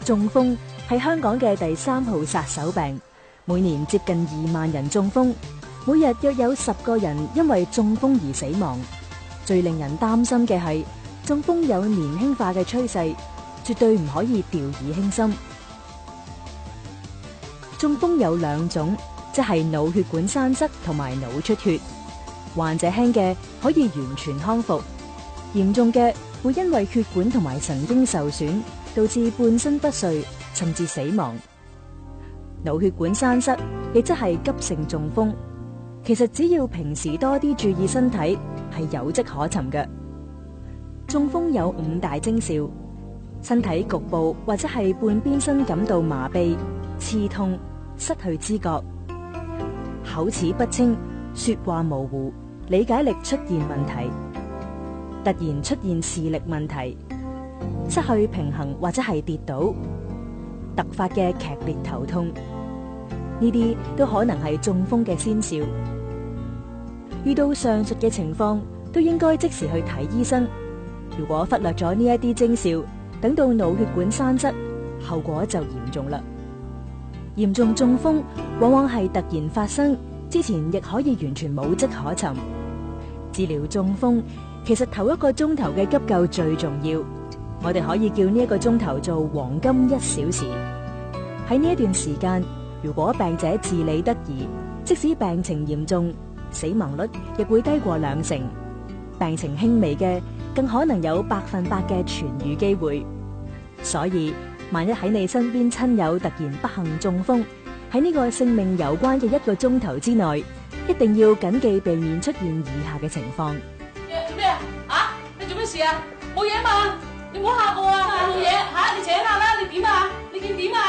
中風係香港嘅第3號殺手病，每年接近2萬人中風，每日約有10個人因為中風而死亡。最令人擔心嘅係，中風有年輕化嘅趨勢，絕對唔可以掉以輕心。中風有2種，即係腦血管栓塞同埋腦出血。患者輕嘅可以完全康復，嚴重嘅會因為血管同埋神經受損，導致半身不遂，甚至死亡。腦血管栓塞亦即係急性中風，其實只要平時多啲注意身體，係有跡可尋嘅。中風有5大徵兆：身體局部或者係半邊身感到麻痹、刺痛、失去知覺、口齒不清、說話模糊、理解力出現問題、突然出現視力問題、失去平衡或者係跌倒、突發嘅劇烈頭痛，呢啲都可能係中風嘅先兆。遇到上述嘅情況，都應該即時去睇醫生。如果忽略咗呢一啲徵兆，等到腦血管栓塞，後果就嚴重啦。嚴重中風往往係突然發生，之前亦可以完全冇跡可尋。治療中風其實頭1個鐘頭嘅急救最重要，我哋可以叫呢1個鐘頭做黃金1小時。喺呢一段時間，如果病者治理得宜，即使病情嚴重，死亡率亦會低過20%。病情輕微嘅更可能有100%嘅痊癒機會。所以萬一喺你身邊親友突然不幸中風，喺呢個性命攸關嘅1個鐘頭之內，一定要謹記避免出現以下嘅情況。做咩啊？你做咩事啊？冇嘢嘛？你唔好嚇我啊！冇嘢嚇，你請下啦！你點啊？你見點啊？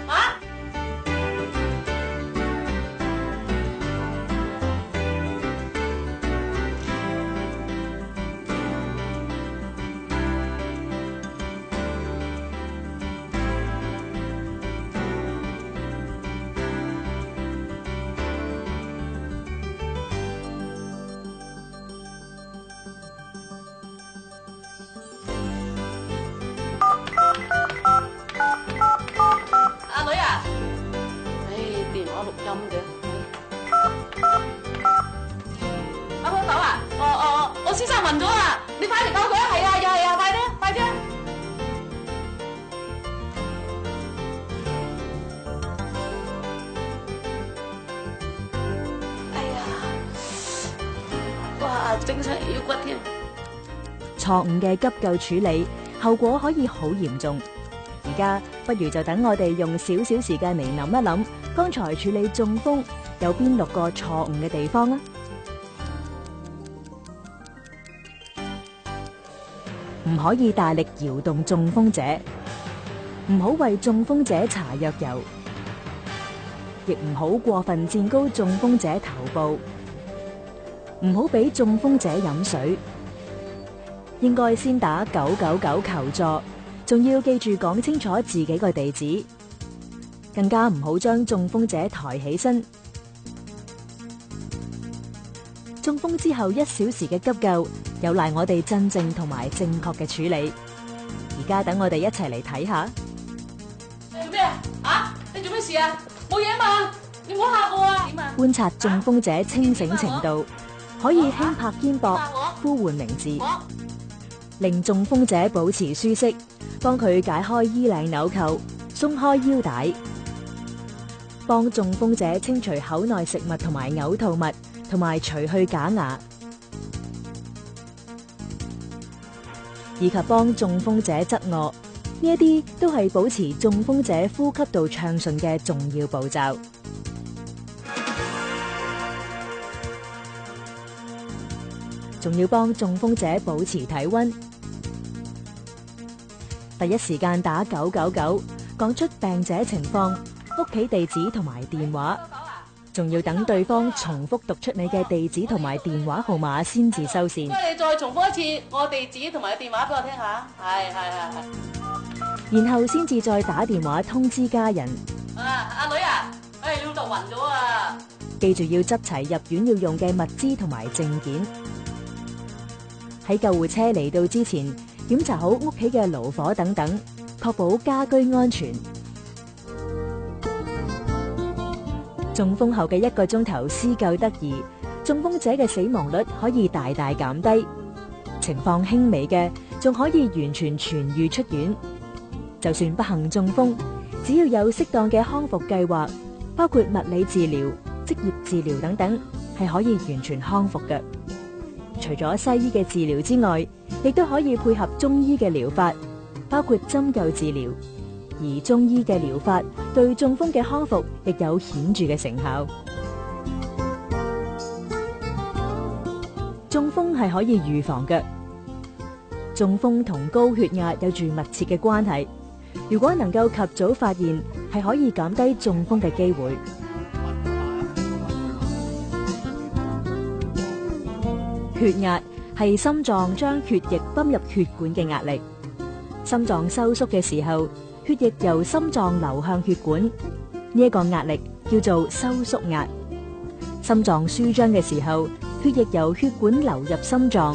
啊？阿哥豆啊，我先生暈咗啊！你快嚟救佢啊！係啊，又係啊，快啲，快啲啊！哎呀，哇，整親腰骨添！錯誤嘅急救處理，後果可以好嚴重。而家不如就等我哋用少少時間嚟諗一諗，剛才處理中風有邊6個錯誤嘅地方啊？唔可以大力搖動中風者，唔好為中風者搽藥油，亦唔好過分墊高中風者頭部，唔好俾中風者飲水，應該先打999求助。仲要記住講清楚自己個地址，更加唔好將中風者抬起身。中風之後1小時嘅急救，有賴我哋鎮靜同埋正確嘅處理。而家等我哋一齊嚟睇下。做咩啊？你做咩事啊？冇嘢嘛？你唔好嚇我啊！點啊？觀察中風者清醒程度，可以輕拍肩膊，呼喚名字，令中風者保持舒適。幫佢解開衣領紐扣，鬆開腰帶，幫中風者清除口內食物同埋嘔吐物，同埋除去假牙，以及幫中風者側臥，呢一啲都係保持中風者呼吸道暢順嘅重要步驟。仲要幫中風者保持體溫。第一時間打999，講出病者情況、屋企地址同埋電話，仲要等對方重複讀出你嘅地址同埋電話號碼先至收線。你再重複一次我地址同埋電話俾我聽下。係。然後先至再打電話通知家人。阿女啊，你老豆暈咗啊！記住要執齊入院要用嘅物資同埋證件。喺救護車嚟到之前，檢查好屋企嘅爐火等等，確保家居安全。中風後嘅1個鐘頭施救得宜，中風者嘅死亡率可以大大減低，情況輕微嘅仲可以完全痊癒出院。就算不幸中風，只要有適當嘅康復計劃，包括物理治療、職業治療等等，係可以完全康復嘅。除咗西醫嘅治療之外，亦都可以配合中醫嘅療法，包括針灸治療。而中醫嘅療法對中風嘅康復亦有顯著嘅成效。中風係可以預防嘅。中風同高血壓有住密切嘅關係，如果能夠及早發現，係可以減低中風嘅機會。血壓係心臟將血液泵入血管嘅壓力。心臟收縮嘅時候，血液由心臟流向血管，呢一個壓力叫做收縮壓。心臟舒張嘅時候，血液由血管流入心臟，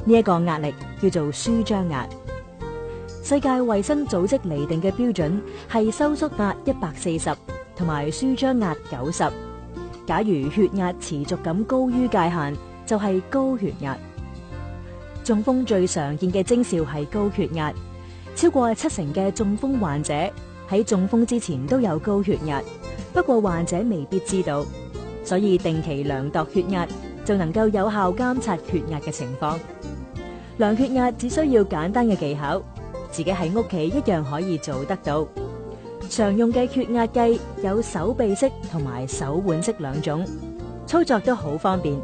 呢一個壓力叫做舒張壓。世界衛生組織釐定嘅標準係收縮壓140同埋舒張壓90。假如血壓持續咁高於界限，就係高血壓。中風最常見嘅徵兆係高血壓，超過70%嘅中風患者喺中風之前都有高血壓，不過患者未必知道，所以定期量度血壓就能夠有效監察血壓嘅情況。量血壓只需要簡單嘅技巧，自己喺屋企一樣可以做得到。常用嘅血壓計有手臂式同埋手腕式兩種，操作都好方便，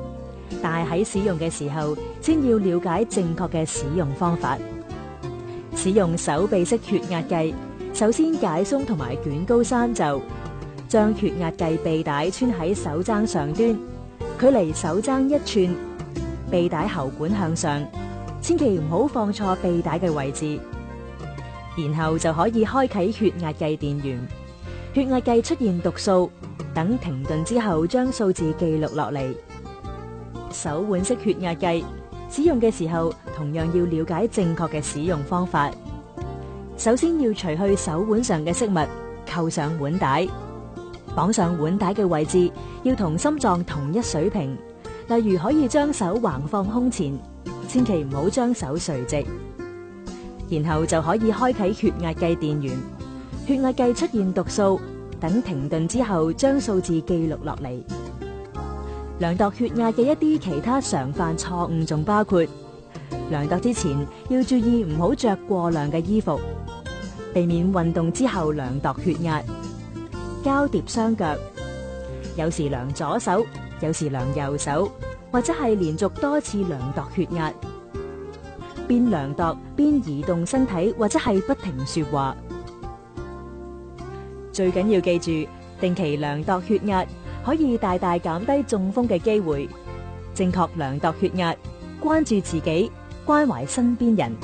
但係喺使用嘅時候，先要了解正確嘅使用方法。使用手臂式血壓計，首先解鬆同埋捲高衫袖，將血壓計臂帶穿喺手踭上端，距離手踭1寸，臂帶喉管向上，千祈唔好放錯臂帶嘅位置。然後就可以開啟血壓計電源，血壓計出現讀數，等停頓之後將數字記錄落嚟。手腕式血壓計使用嘅時候，同樣要了解正確嘅使用方法。首先要除去手腕上嘅飾物，扣上腕帶，綁上腕帶嘅位置要同心臟同一水平，例如可以將手橫放胸前，千祈唔好將手垂直。然後就可以開啟血壓計電源，血壓計出現讀數，等停頓之後將數字記錄落嚟。量度血壓嘅一啲其他常犯錯誤仲包括：量度之前要注意唔好着過量嘅衣服，避免運動之後量度血壓，交疊雙腳，有時量左手，有時量右手，或者係連續多次量度血壓。邊量度邊移動身體，或者係不停說話。最緊要記住，定期量度血壓可以大大減低中風嘅機會。正確量度血壓，關注自己，關懷身邊人。